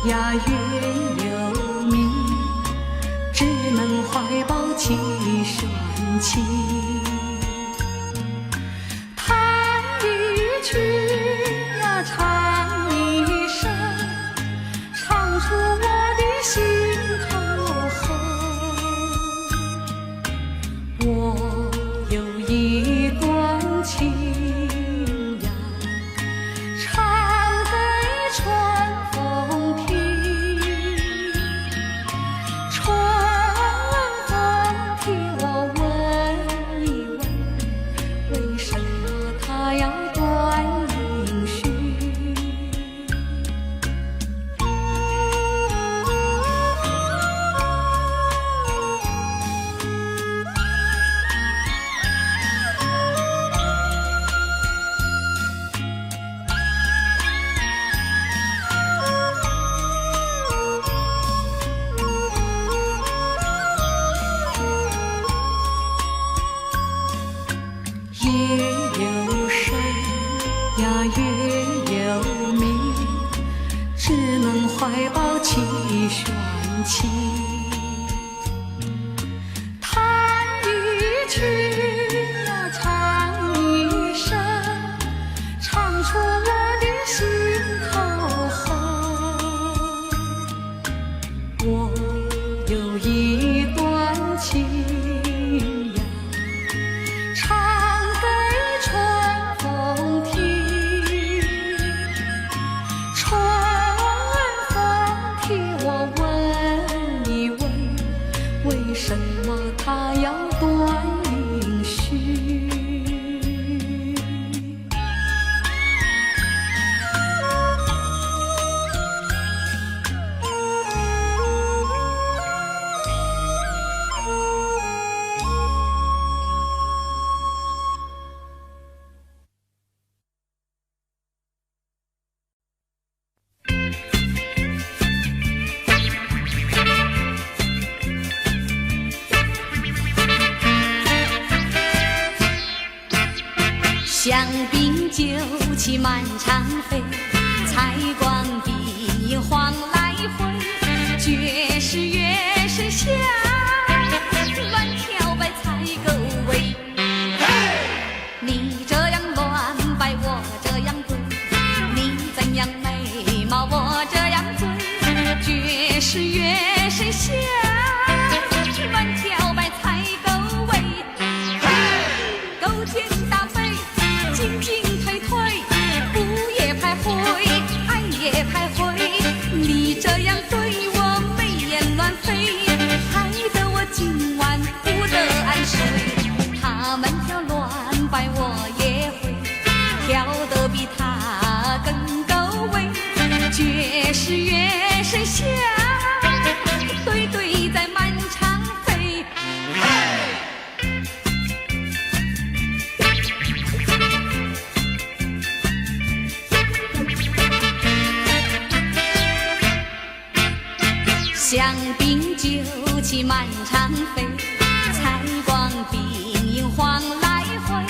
呀月有明，只能怀抱起旋起。弹一曲呀唱一声，唱出我的心头恨。我有一段情呀，唱给春风听。春风听，我问一问，为什么它要断音讯？夜有深呀，月有明，只能怀抱起旋起。弹一曲呀，唱一声，唱出我的心头恨。我有一段情呀，唱给春风听。春风听，我问一问，为什么它要断音讯？香槟酒气满场飞，采光碧影晃来回，爵士乐声响，乱跳摆采购位。你这样乱摆，我这样对，你怎样美貌，我这样醉。爵士乐声响，乱跳摆采购位，勾肩搭背，进进退退，不也徘徊，爱也徘徊。你这样对我眉眼乱飞，害得我今晚不得安睡。他们跳乱摆，我也会跳得比他更高位。爵士乐声响，对对在满场飞。香槟酒气满场飞，采光碧影晃来回，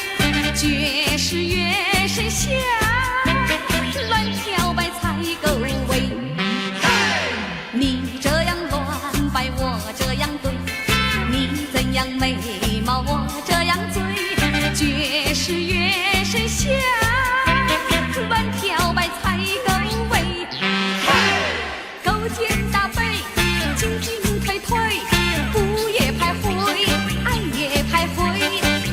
爵士乐声响，乱跳摆采购位。你这样乱摆，我这样对，你怎样美貌，我这样醉。爵士乐声响，乱跳摆采购位，勾肩搭背，进进退退，不也徘徊，爱也徘徊。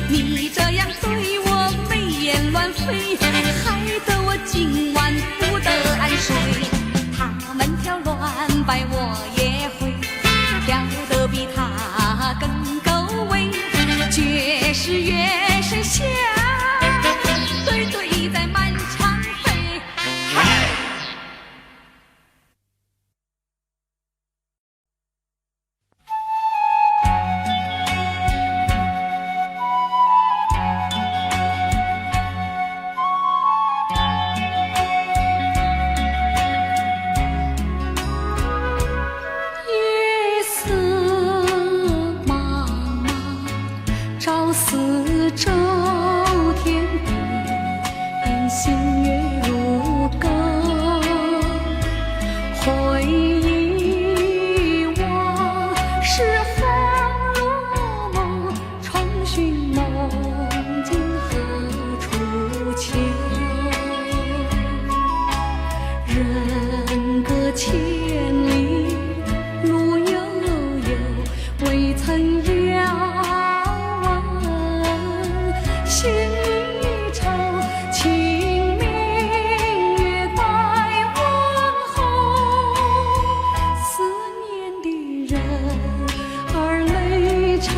你这样对我眉眼乱飞，害得我今晚不得安睡。他们跳乱摆，我也会跳得比他更高位。爵士乐声响，对对在满场飞。人隔千里，路悠悠，未曾遥问。心一愁，清明月带问候。思念的人儿泪长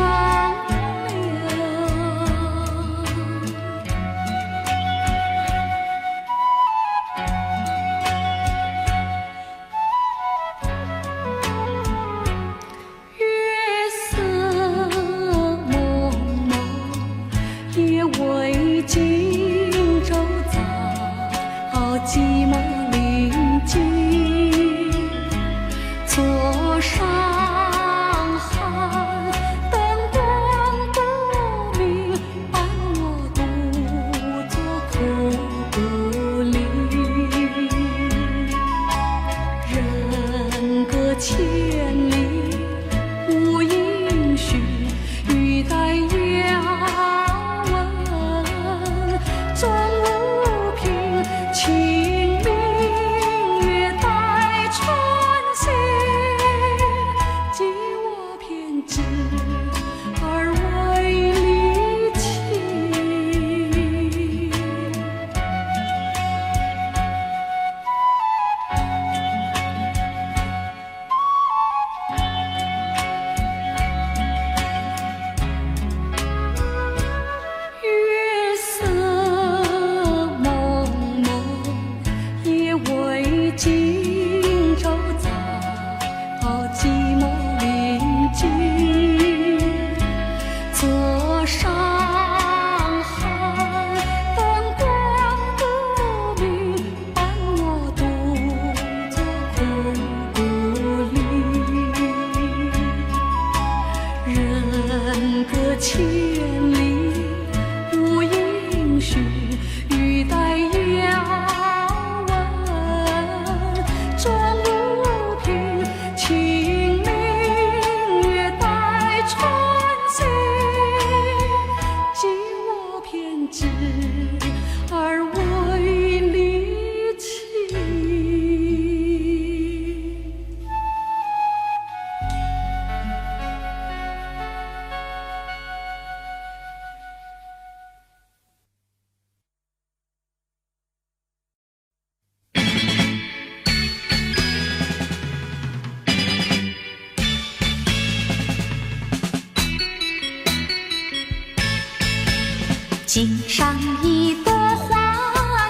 井上一朵花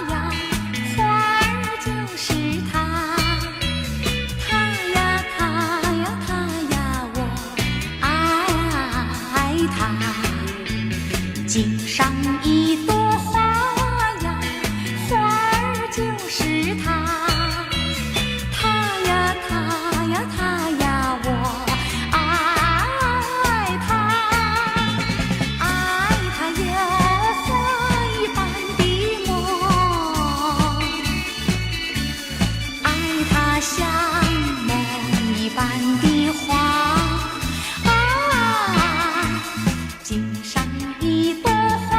呀，花儿就是它，它呀它呀它呀，我爱它。井上一朵花呀，花儿就是它，它呀它呀它呀，我爱它，爱它哟。像梦一般的花啊，井上一朵花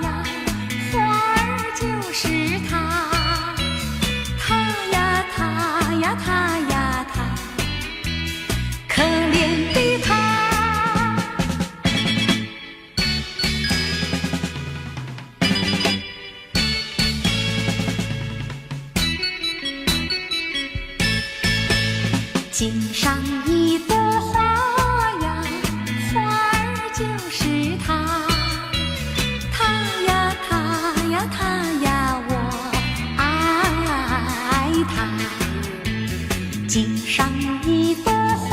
呀，花儿就是它，它呀它呀它呀它，可怜的它。井上一朵花呀，花儿就是它，它呀它呀它呀，我爱它。井上一朵花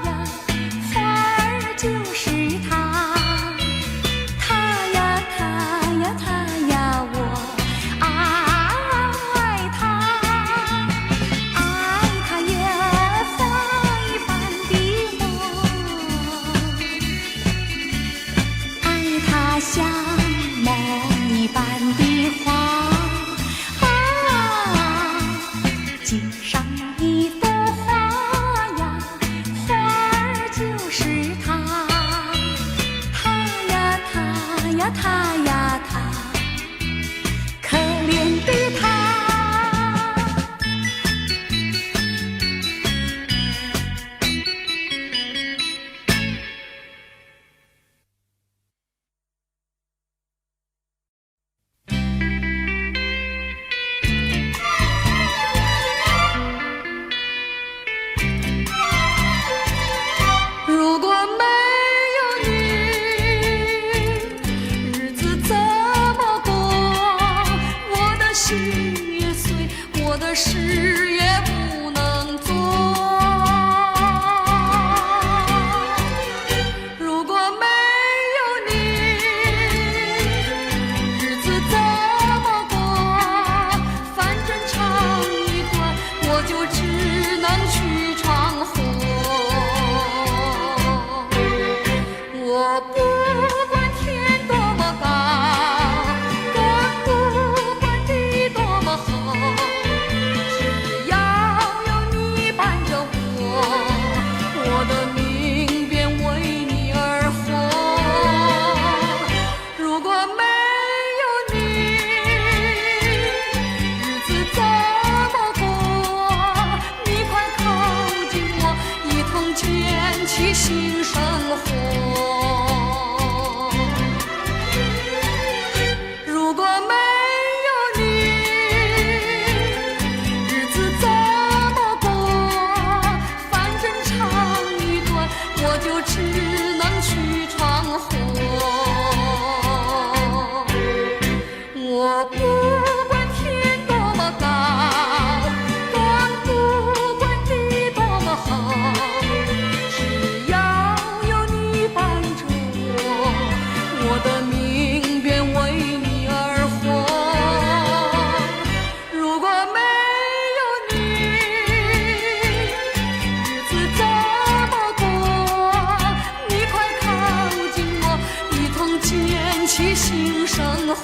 呀，花儿就是它，它呀它呀它呀，我爱它，爱它呀。我的事也不能做。如果没有你，日子怎么过？反正长一段，我就只能去闯祸。我不管天多么高，更不管地多么厚，只要有你伴着我，我的命便为你而活。如果没有你，日子怎么过？你快靠近我，一同建起新生活。如果没有你，日子怎么过？反正长一段，我就只能去闯祸。我不管天多么高，更不管地多么厚，只要有你伴着我，我的命便为你而活。如果没有你，日子怎么过？你快靠近我，一同建起新生活。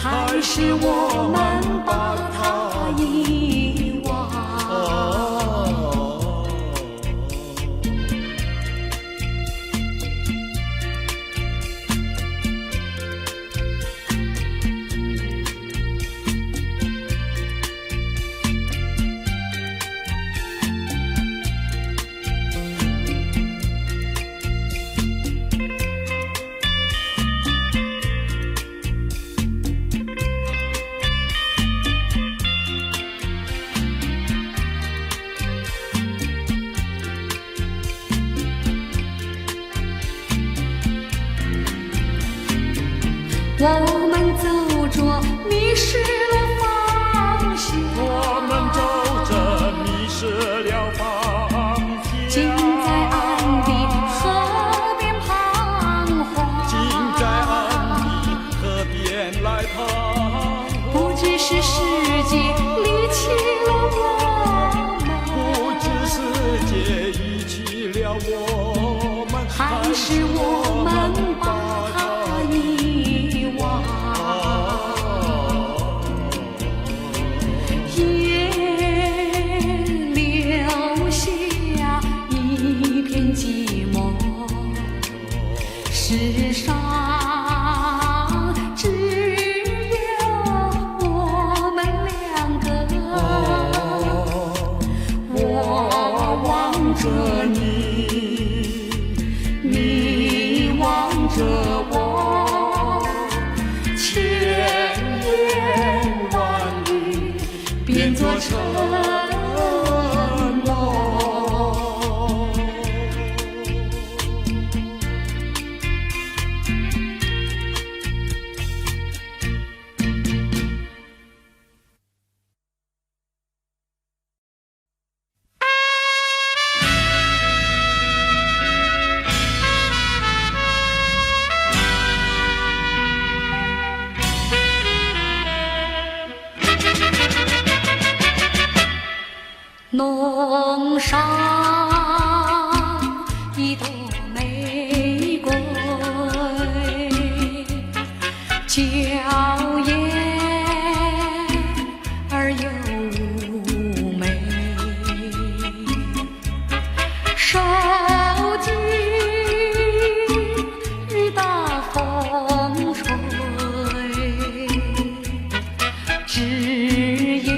还是我们把它遗忘。我们走着迷失了方向，我们走着迷失了方我们，还是我们把它遗忘，也留下一片寂寞。世上只有我们两个，我望着你，你望着我，千言万语变作承诺。弄上一朵玫瑰，娇艳而又妩媚，受尽雨打风吹，枝叶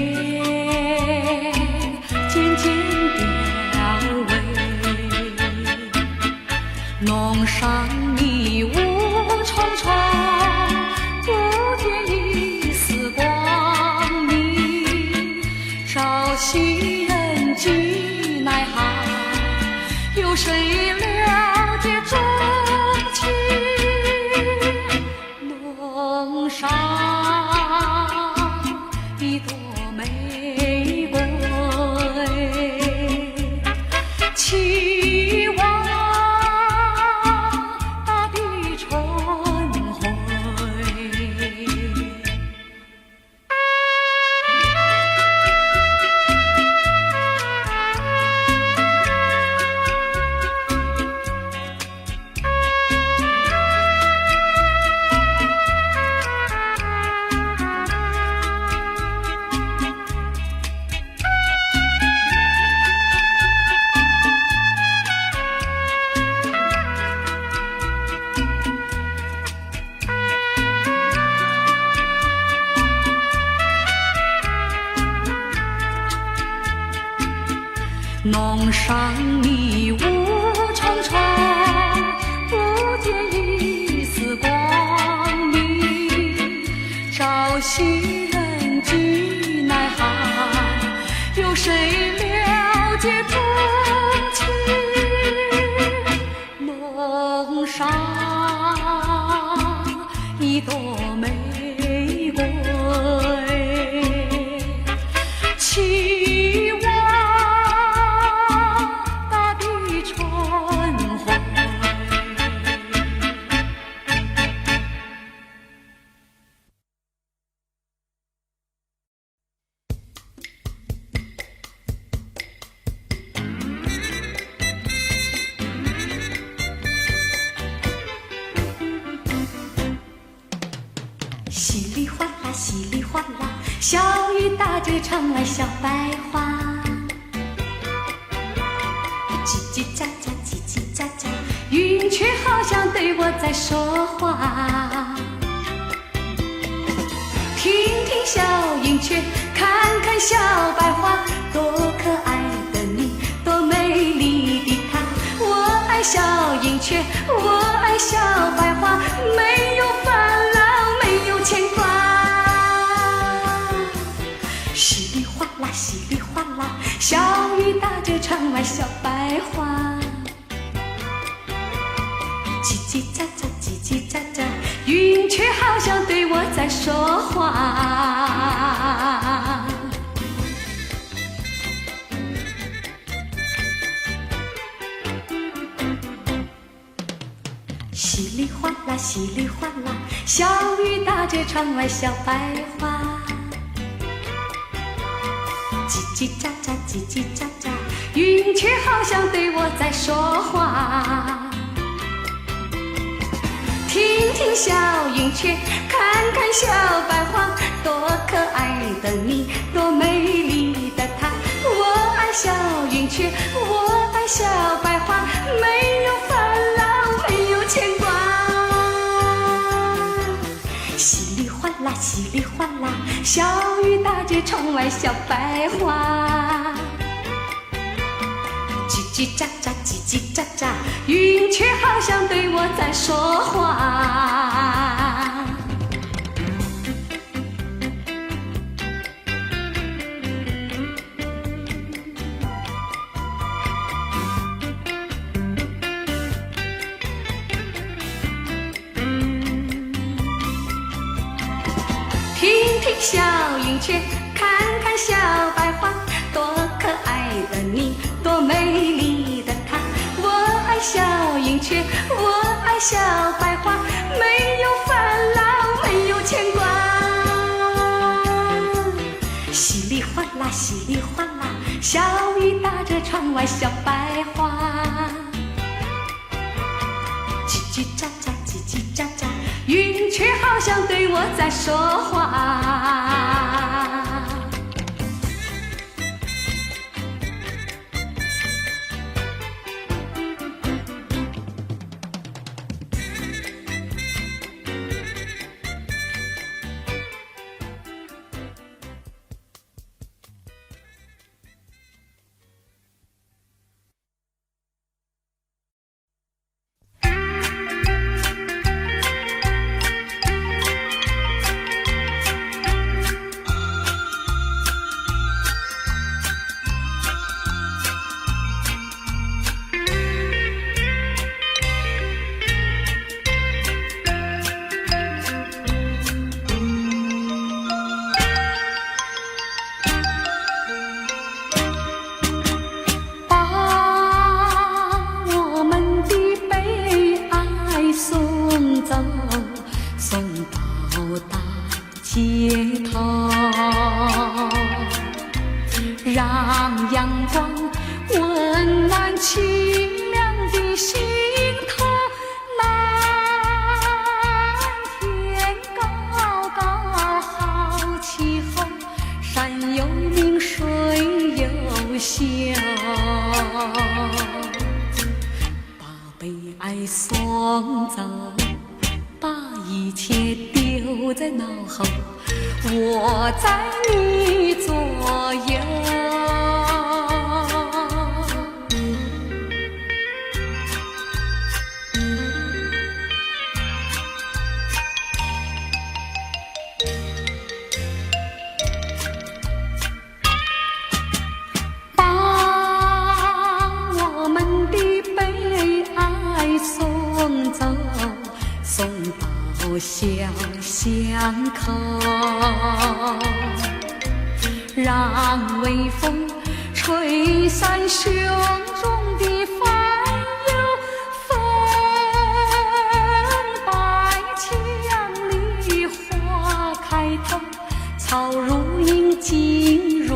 渐渐凋萎，弄上迷雾重重，不见一丝光明。朝夕人聚，奈何有谁了解衷情？弄上一朵玫瑰，期望大地春晖。弄上迷雾重重，不见一丝光明。朝夕人聚，奈何有谁了解衷情？弄上一朵玫瑰，期望大地春晖。稀里哗啦，稀里哗啦，小雨打着窗外小白花。叽叽喳喳，叽叽喳喳，云却好像对我在说话。听听小云雀，看看小白花，多可爱的你，多美丽的她。我爱小云雀，我爱小白花，没有烦恼，没有牵挂。稀里哗啦，稀里哗啦，小雨打着窗外小白花。叽叽喳喳，叽叽喳喳，云却好像对我在说话。稀里哗啦，稀里哗啦，小雨打着窗外小白花。叽叽喳喳，叽叽喳喳，云却好像对我在说话。听听小云雀，看看小白花，多可爱的你，多美丽的她。我爱小云雀，我爱小白花，没有烦恼，没有牵挂。稀里哗啦，稀里哗啦，小雨打着窗外小白花。叽叽喳喳，叽叽喳喳，云却好像对我在说话。听听小云雀，看看小白花，多可爱的你，多美丽的她。我爱小云雀，我爱小白花，没有烦恼，没有牵挂。稀里哗啦，稀里哗啦，小雨打着窗外小白花。叽叽喳喳，叽叽喳喳，云却好像对我在说话。让阳光温暖清凉的心头，蓝天高高好气候，山有名水有秀，把悲哀送走，把一切丢在脑后，我在你左右。把我们的悲哀送走，送到小巷口，让微风吹散胸中的烦忧，风带墙里花开头，草如茵锦如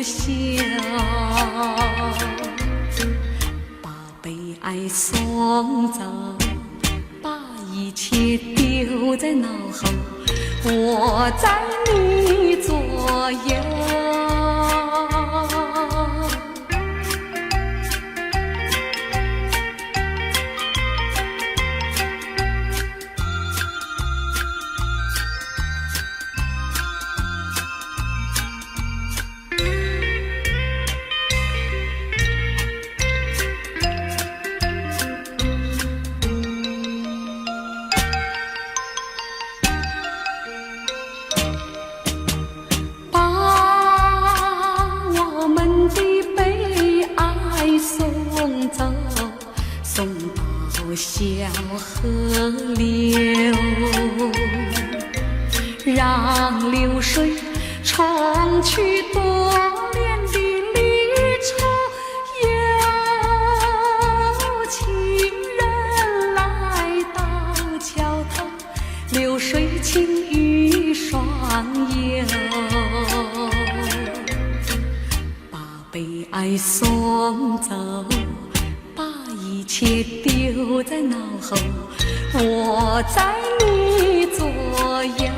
绣，把悲哀送走，把一切丢在脑后，我在你左右。送到小河流，让流水冲去多年的离愁，有情人来到桥头，流水轻于双游，把悲哀送送走，把一切丢在脑后，我在你左右。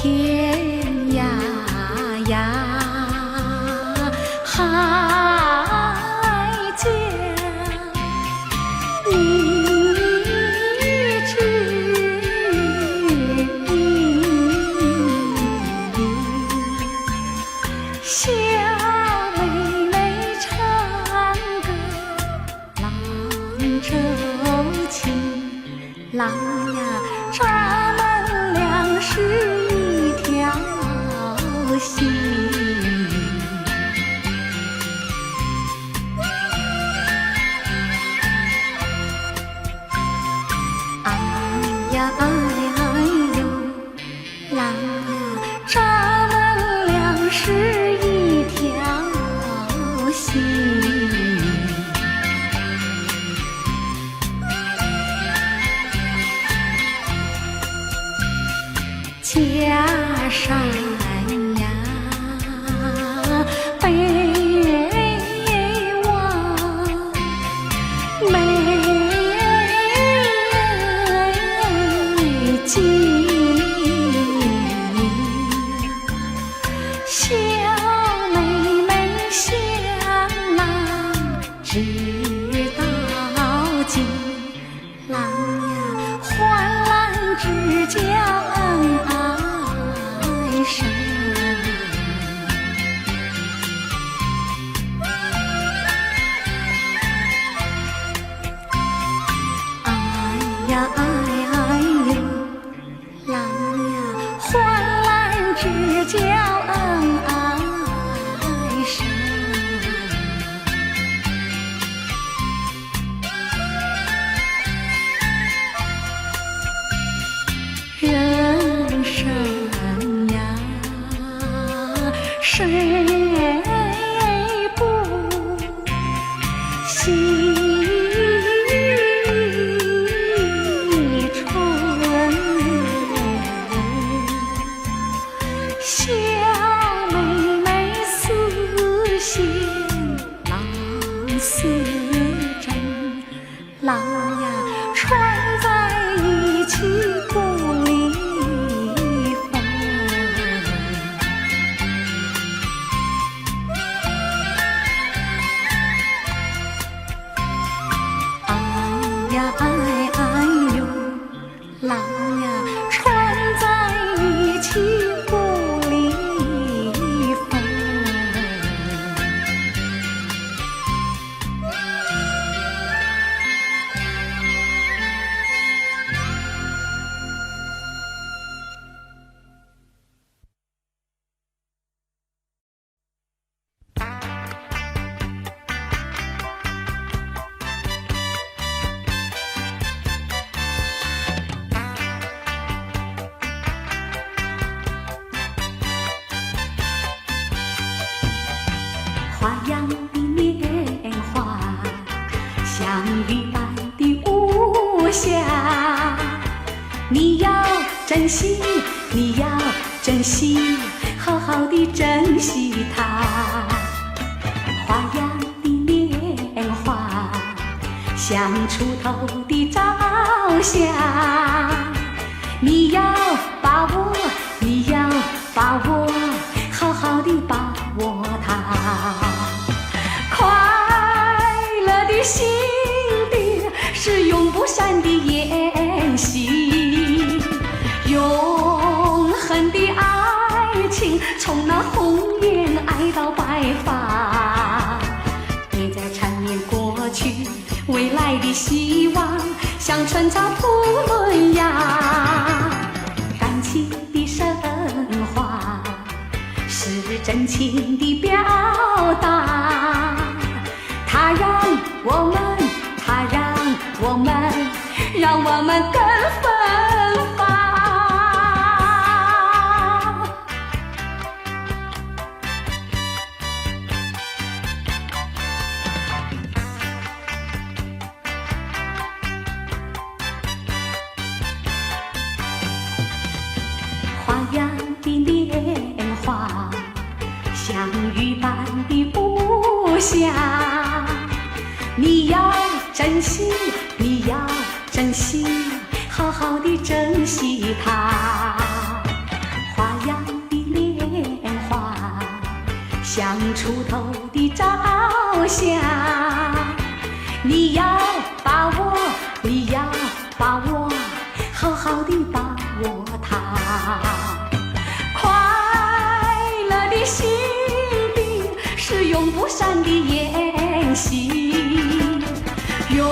天涯呀，海角，你知小妹妹唱歌，郎舟情，郎呀，咱们俩是心，哎呀哎呦，郎呀，咱们俩是一条心。家山小妹妹向郎知道尽，郎呀，患难之交恩爱深。哎呀哎呦，郎呀，患难之交恩爱深。人生呀，谁不惜春？小妹妹似线，郎似针，郎呀，穿在一起不离分。哎呀哎呦，郎呀，穿在一起不离分。花样的年华，像玉般的无瑕，你要珍惜，你要珍惜，好好的珍惜它。花样的年华，像出头的朝霞，你要把握，你要把握，好好的把握它。快乐的心底是永不散的筵席，永恒的爱情从那红颜爱到白发。别再缠绵过去，未来的希望像春草吐嫩芽。感情的升华是真情的表我们更芬芳。花样的年华，像雨般的不暇，你要珍惜，你要珍惜，好好的珍惜它。花样的年华，像锄头的朝霞，你要把握，你要把握，好好的把握它。快乐的心底是永不散的宴席，永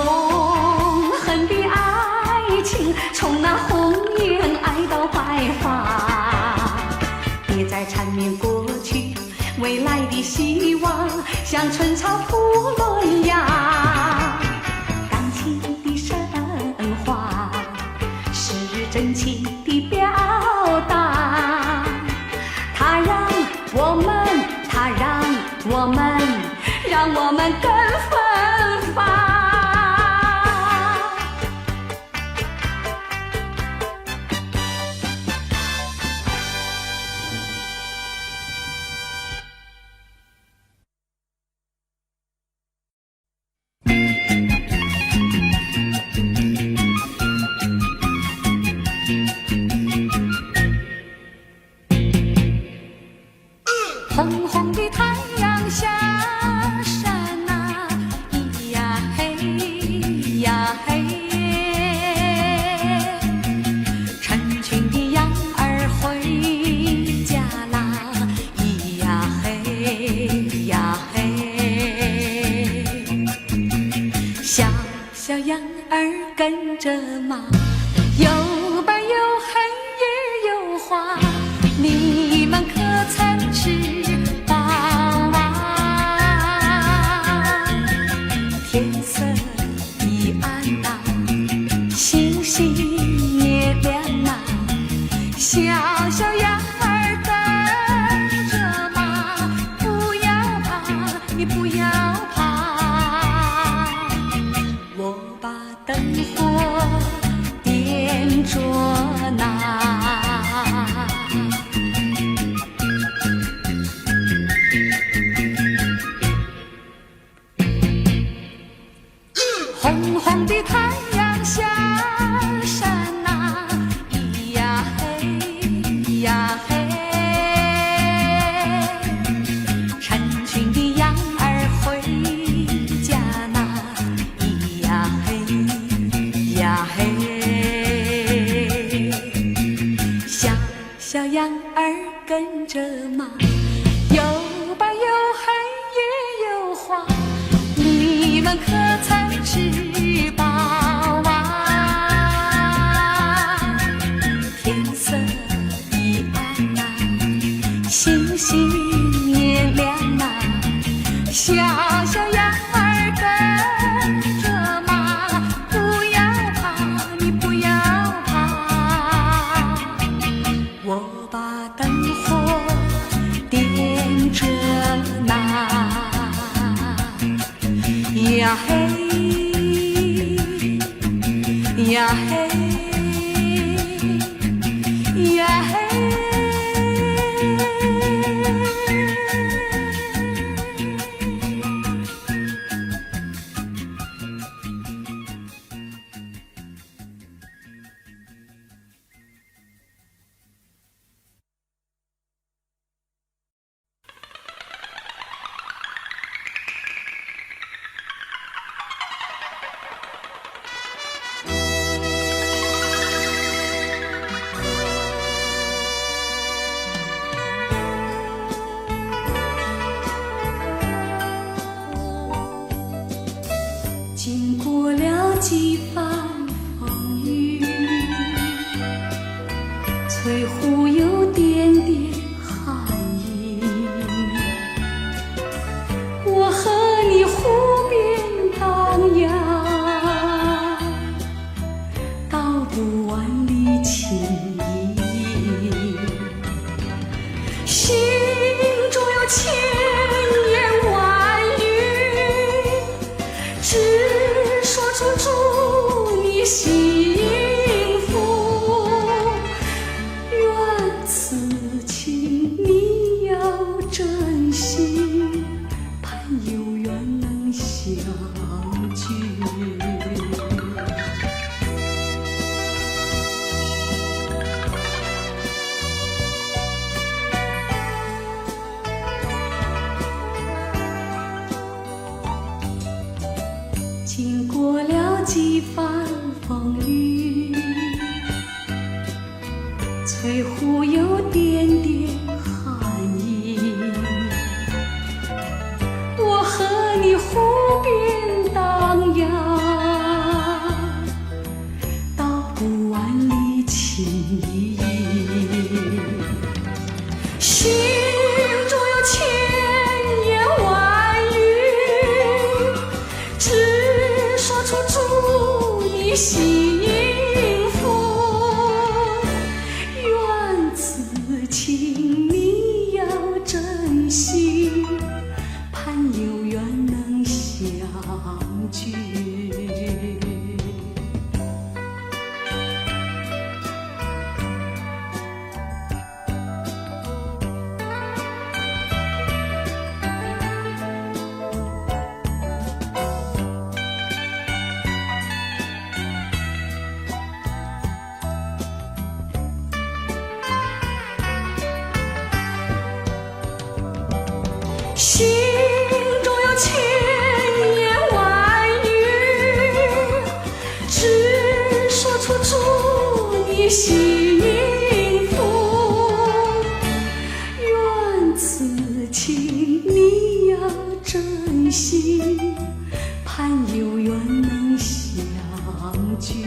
恒的爱情从那红颜爱到白发。别再缠绵过去，未来的希望像春草吐嫩芽。感情的升华是真情的表达，它让我们更芬芳。红红的太阳下山啊，咿呀嘿呀嘿，成群的羊儿回家啦，咿呀嘿呀嘿，小小羊儿跟着马，有白有黑也有花，你们可曾吃饱啊？天色已暗啊，星星也亮啊，小小羊儿跟着马，不要怕，你不要怕，我把灯火点着那。红红的太阳下山啊，咿呀嘿咿呀嘿，成群的羊儿回家那，咿呀嘿咿呀嘿，小小羊儿跟着马，有白有黑也有花，你们可曾吃饱啊？天色已暗啊，星星也亮啊，小小羊儿跟着马，不要怕，你不要怕，我把灯火点着那。呀嘿呀嘿呀嘿。经过了几番风雨，翠湖有点点寒意。我和你湖边荡漾，荡几番风雨，翠湖有点点寒意。我和你湖边荡漾，道不完离情依依。心中有千言万语，只说出祝你幸福。愿此情你要珍惜，盼有缘能相聚。心中有千言万语，只说出祝你幸福。愿此情你要珍惜，盼有缘能相聚。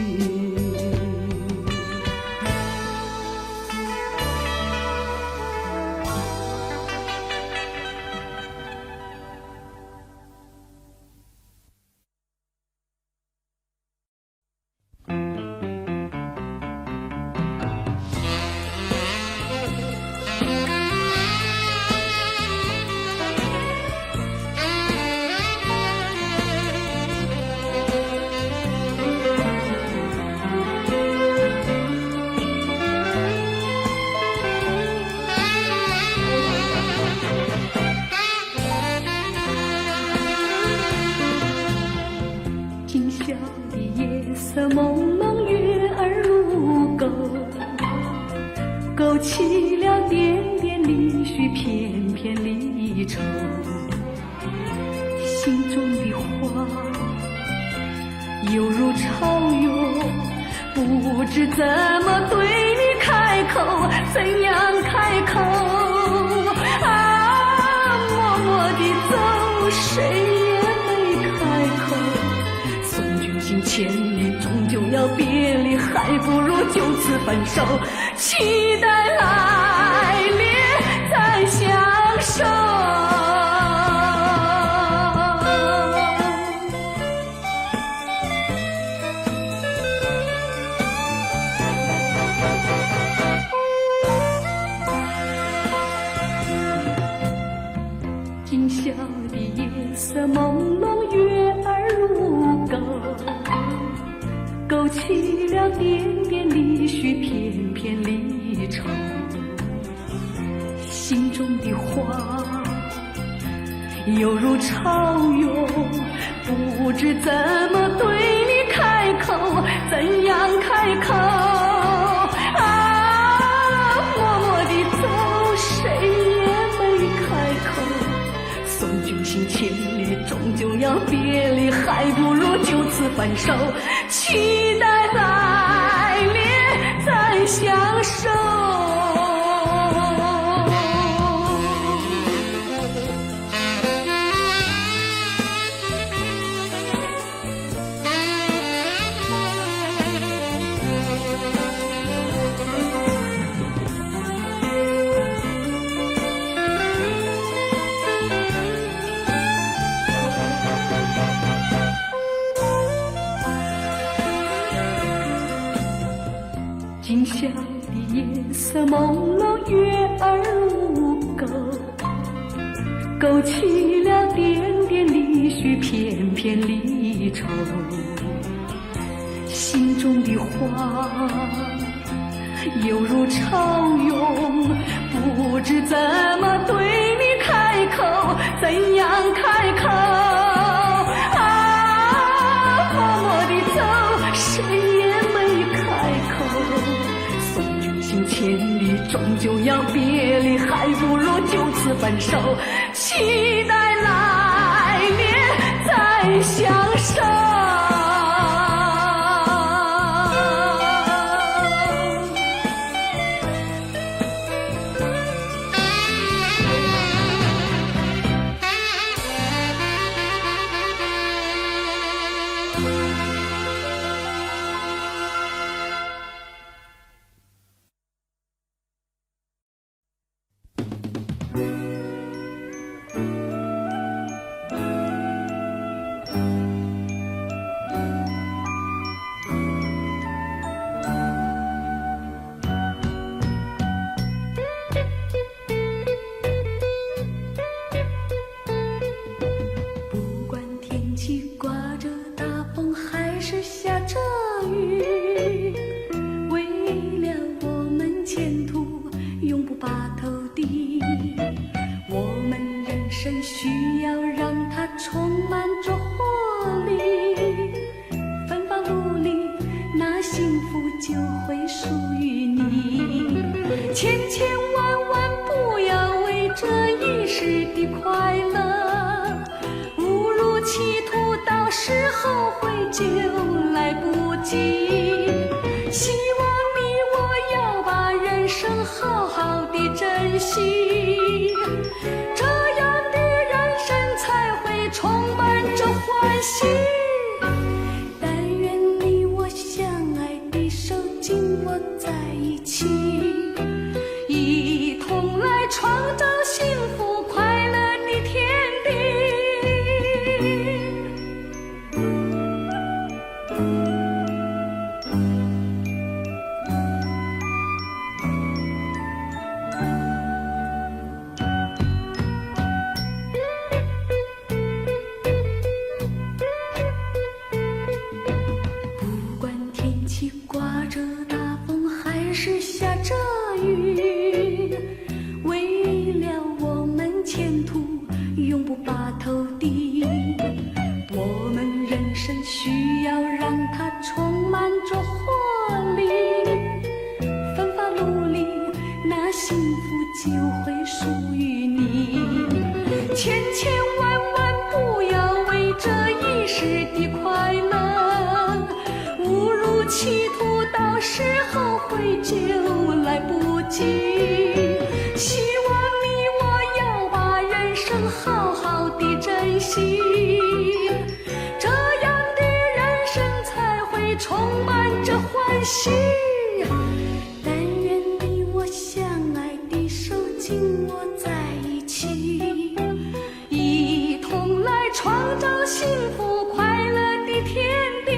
色朦胧，月儿如钩，勾起了点点离绪，片片离愁。心中的话犹如潮涌，不知怎么对你开口，怎样开口？啊，默默地走，谁也没开口。送君行千里，终究要别离，还不如就此分手。期待来年再相守。今宵的夜色朦胧，月儿如钩，勾起了点点离绪，片片离愁。心中的话犹如潮涌，不知怎么对你开口，怎样开口？啊，默默地走，谁也没开口。送君行千里，终究要别离，还不如就此分手。期待来年再相守。今宵的夜色朦胧，月儿如钩，勾起了点点离绪，片片离愁。心中的话犹如潮涌，不知怎么对你开口，怎样开口？啊，默默地走，谁也没开口。送君行千里，终究要别离，还不如就此分手。期待来年再相守。充满着活力，奋发努力，那幸福就会属于你。千千万万不要为这一时的快乐误入歧途，到时候悔就来不及。希望你我要把人生好好的珍惜，这样的人生才会充满着欢喜。但愿你我相爱的手紧握在一起，一同来创造幸福快乐的天地。不管天气刮着大风还是下着雨，为了我们前途永不拔头低。我们人生需要让它充满着活力，奋发努力，那幸福就会属于你。千千万万不要为这一时的快乐误入歧途，到时候悔就来不及。希望你我要把人生好好的珍惜，这样的人生才会充满着欢喜。但愿你我相爱的手紧握在一起，一同来创造幸福快乐的天地。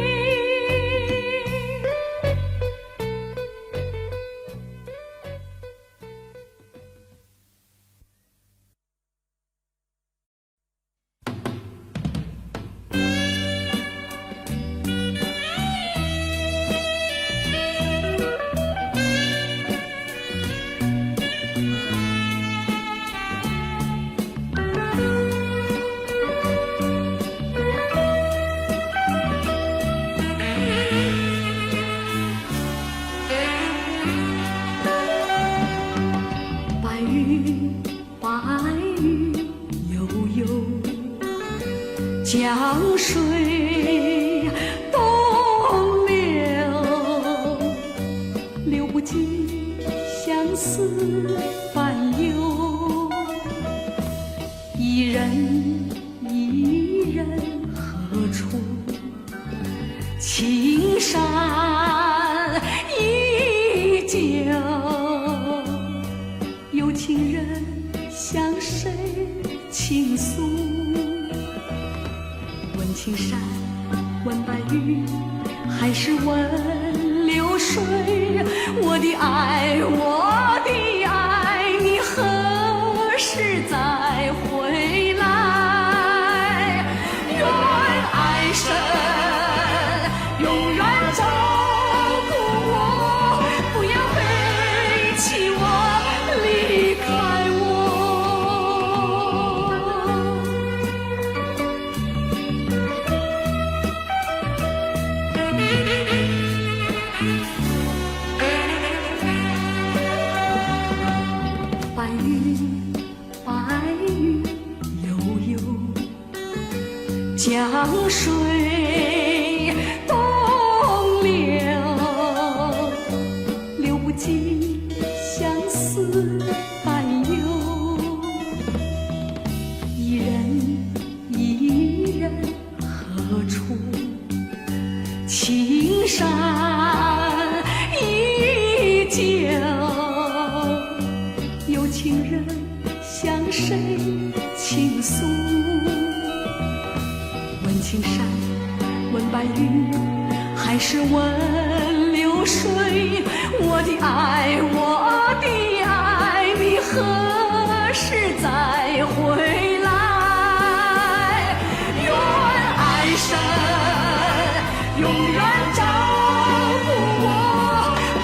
白云，白云悠悠，江水东流，流不尽相思烦忧。一人一人何处？青山依旧。有情人向谁倾诉？问青山，问白云，还是问流水？我的爱，我的爱，你何时再回来？愿爱神永远照顾我，不要背弃我，离开我。白云，白云悠悠，江水东流，流不尽相思烦忧。一人一人何处？青山依旧。有情人向谁倾诉？问青山，问白云，还是问流水？我的爱，我的爱，你何时再回来？愿爱神永远照顾我，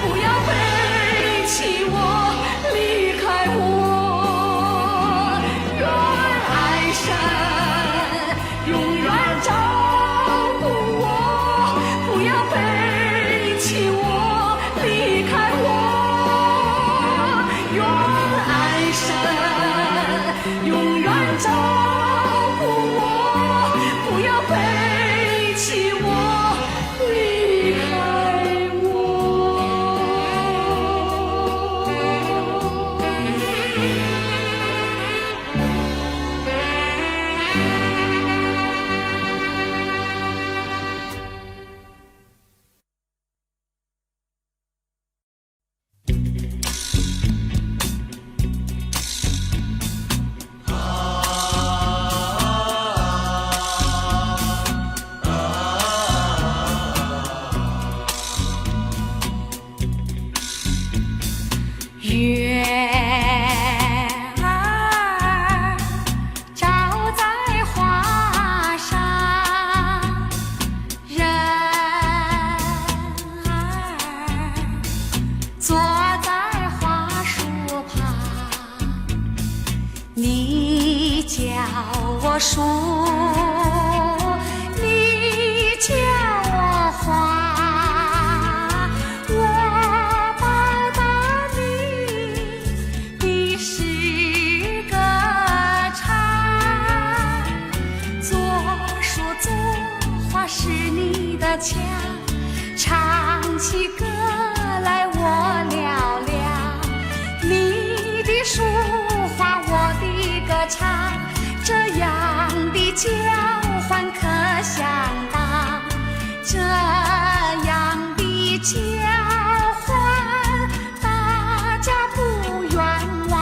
不要背弃我，离开我。愿爱神墙，唱起歌来我嘹亮，你的抒话我的歌唱，这样的交换可相当，这样的交换大家不冤枉。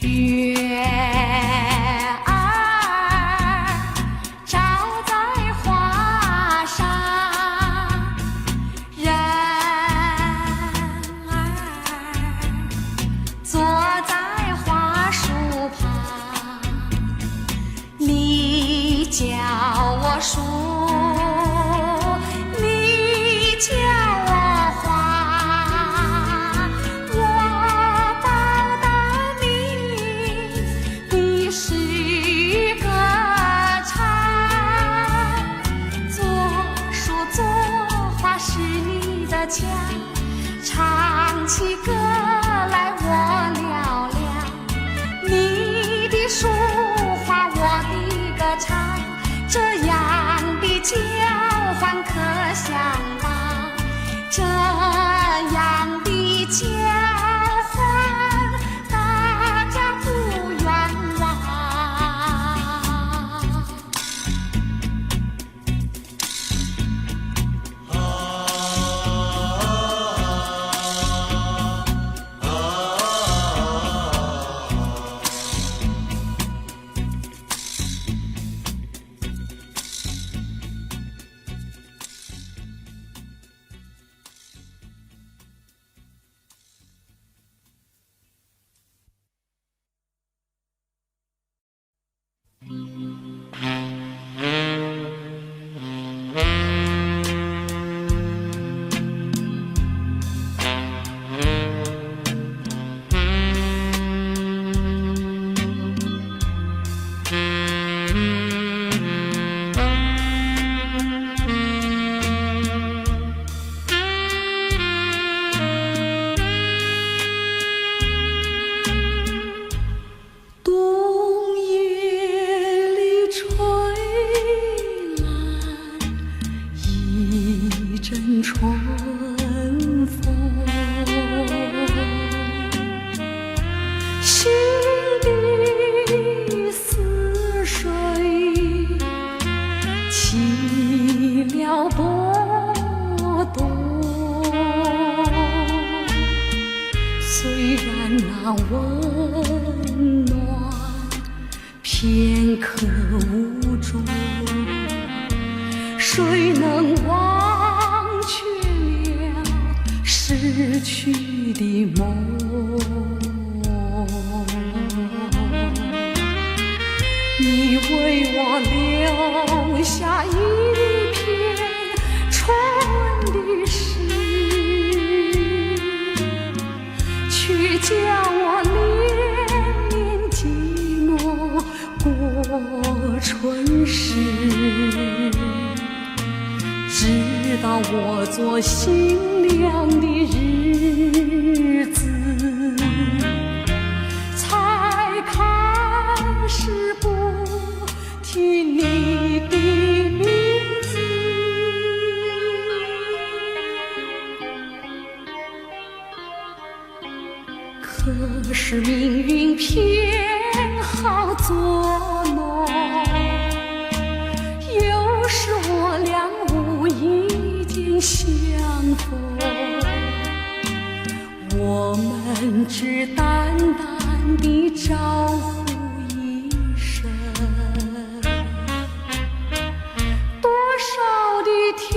月儿照在花上，人儿坐在花树旁，你叫我数，你叫我画，我报答你，你是个唱，作书作画是你的强，唱起歌来我嘹亮，你的抒话我的歌唱，这样的交换可相当，这样的交换大家不冤枉。冬夜里吹来一阵春风，心底似水起了波动，虽然那温暖片刻无助，谁能忘却了逝去的梦？你为我留下一片春的诗，却叫我连连寂寞过春时，直到我做新娘的日子，才开始不提你的名字。可是命运偏好作弄，有时我俩无意间相逢，我们只淡淡地招呼一声，多少的甜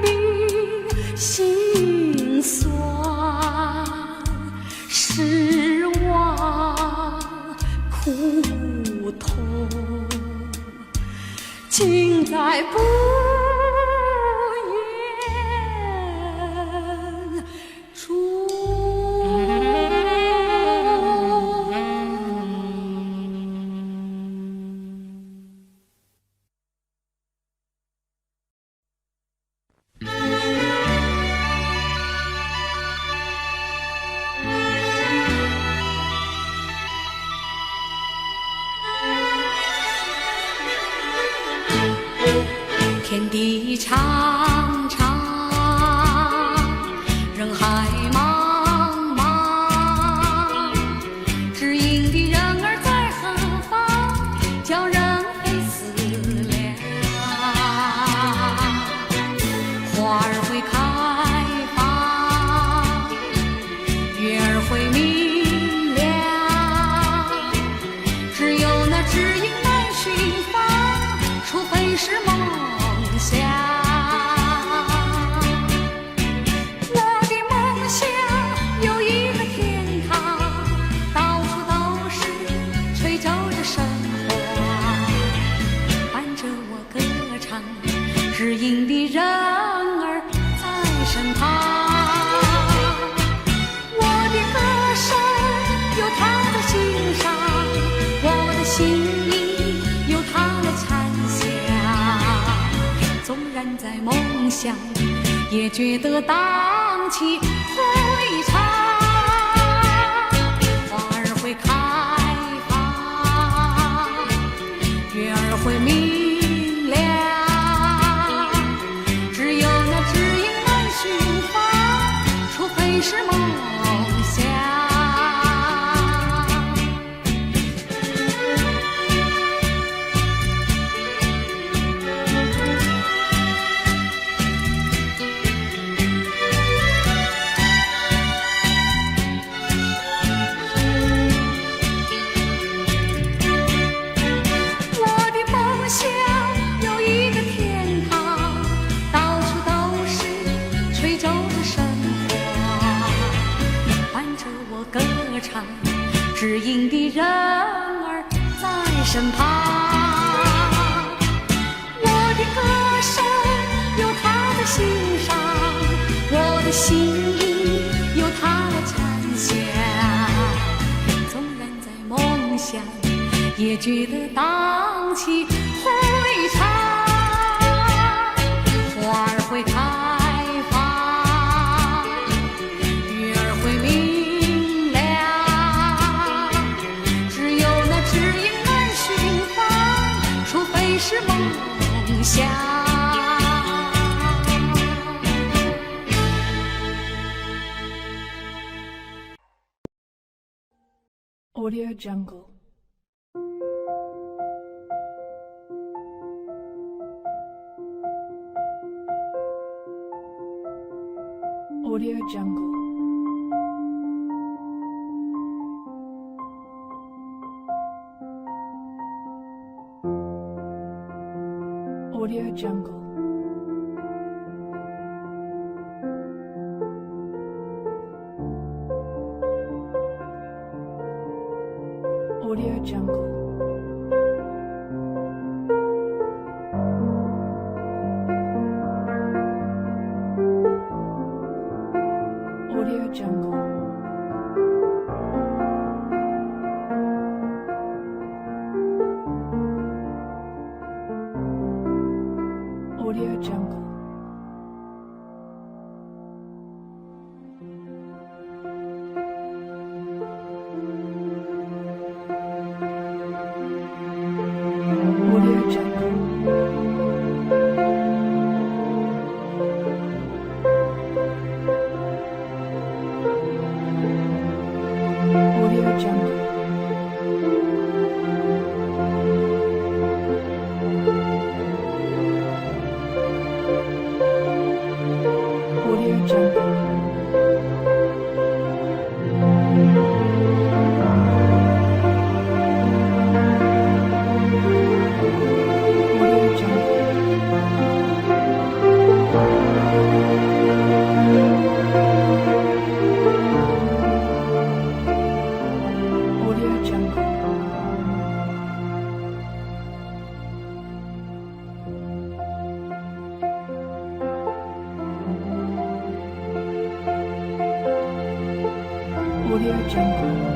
蜜心酸，失望苦痛，尽在不天地长长，人海茫茫，知音的人儿在何方？叫人非思量。花儿会开放，月儿会明亮，只有那知音难寻访，除非是梦想。我的梦想有一个天堂，到处都是吹奏着笙花，伴着我歌唱，知音的人儿在身旁。我的歌声有他的欣赏，我的心意有他的参详。纵然在梦乡，也觉得荡气回肠。花儿会开放，月儿会明亮，只有那知音难寻访，除非是梦想。我的梦想有一个天堂，到处都是吹奏着笙花，伴着我歌唱，知音的人儿在身旁。我的歌声有他的欣赏，我的心意有他的参详。纵然在梦乡，也觉得荡气回肠。花儿会开放，月儿会明亮，只有那知音难寻访，除非是梦想。Audio Jungle. Audio Jungle. Audio Jungle. Audio Jungle. Audio Jungle. Audio Jungle. Audio Jungle. Audio Jungle. Audio Jungle. Audio Jungle. Audio Jungle. Audio Jungle.